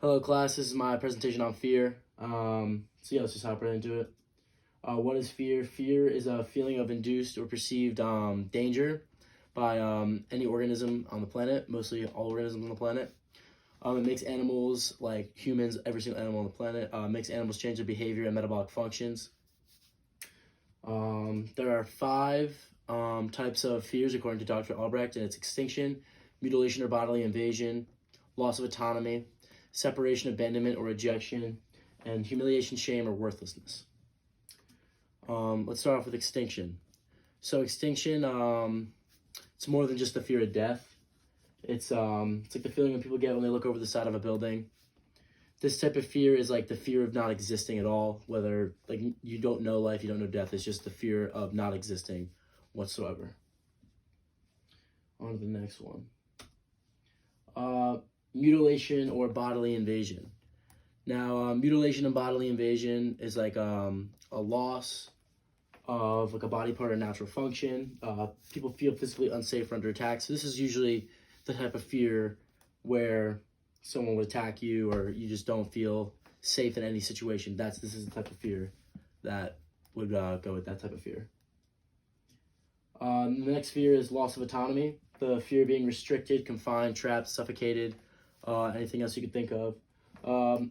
Hello class, this is my presentation on fear. Let's just hop right into it. What is fear? Fear is a feeling of induced or perceived danger by any organism on the planet, mostly all organisms on the planet. It makes animals, like humans, every single animal on the planet, makes animals change their behavior and metabolic functions. There are five types of fears according to Dr. Albrecht, and it's extinction, mutilation or bodily invasion, loss of autonomy, separation, abandonment, or rejection, and humiliation, shame, or worthlessness. Let's start off with extinction. So extinction, it's more than just the fear of death. It's like the feeling that people get when they look over the side of a building. This type of fear is like the fear of not existing at all, whether like you don't know life, you don't know death. It's just the fear of not existing whatsoever. On to the next one. Mutilation or bodily invasion. Now, mutilation and bodily invasion is like a loss of like a body part or natural function. People feel physically unsafe or under attack. So this is usually the type of fear where someone would attack you or you just don't feel safe in any situation. This is the type of fear that would go with that type of fear. The next fear is loss of autonomy. The fear of being restricted, confined, trapped, suffocated, anything else you could think of.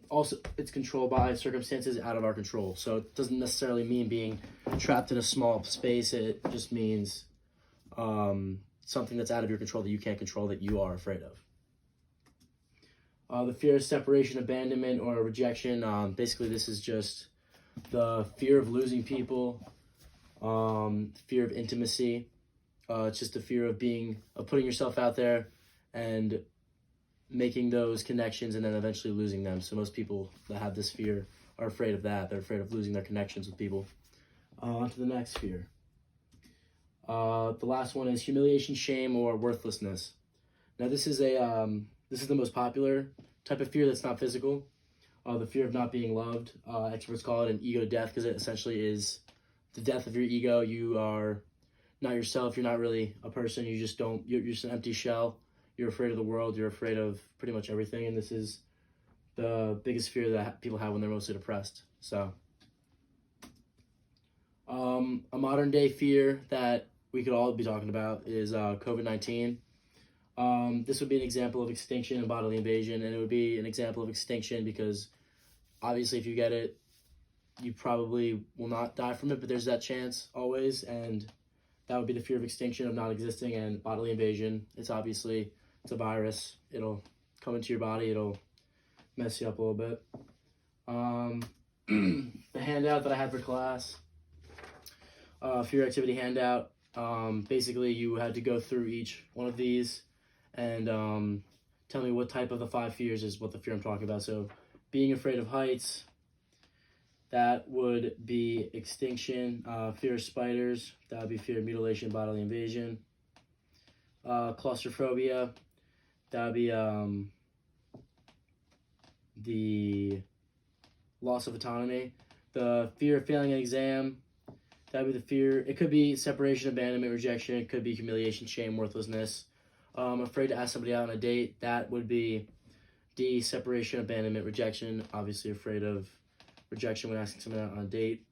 Also, it's controlled by circumstances out of our control. So it doesn't necessarily mean being trapped in a small space. It just means something that's out of your control that you can't control, that you are afraid of. The fear of separation, abandonment, or rejection. Basically, this is just the fear of losing people, fear of intimacy. It's just the fear of putting yourself out there and making those connections and then eventually losing them. So most people that have this fear are afraid of that. They're afraid of losing their connections with people. On to the next fear. The last one is humiliation, shame, or worthlessness. Now this is the most popular type of fear that's not physical. The fear of not being loved. Experts call it an ego death because it essentially is the death of your ego. You are not yourself. You're not really a person. You're just an empty shell. You're afraid of the world. You're afraid of pretty much everything. And this is the biggest fear that people have when they're mostly depressed. So, a modern day fear that we could all be talking about is COVID-19. This would be an example of extinction and bodily invasion, and it would be an example of extinction because obviously if you get it, you probably will not die from it, but there's that chance always, and that would be the fear of extinction, of not existing. And bodily invasion, it's a virus. It'll come into your body. It'll mess you up a little bit. The handout that I had for class, fear activity handout, basically you had to go through each one of these and tell me what type of the 5 fears is what the fear I'm talking about. So being afraid of heights, that would be extinction. Fear of spiders, that would be fear of mutilation, bodily invasion. Claustrophobia, that would be the loss of autonomy. The fear of failing an exam, that would be the fear. It could be separation, abandonment, rejection. It could be humiliation, shame, worthlessness. Afraid to ask somebody out on a date, that would be D, separation, abandonment, rejection. Obviously afraid of rejection when asking someone out on a date.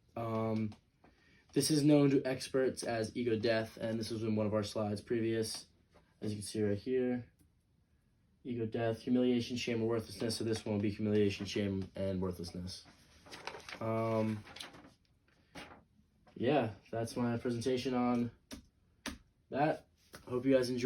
This is known to experts as ego death, and this was in one of our slides previous, as you can see right here. Ego death, humiliation, shame, or worthlessness. So this one will be humiliation, shame, and worthlessness. Yeah, that's my presentation on that. Hope you guys enjoy.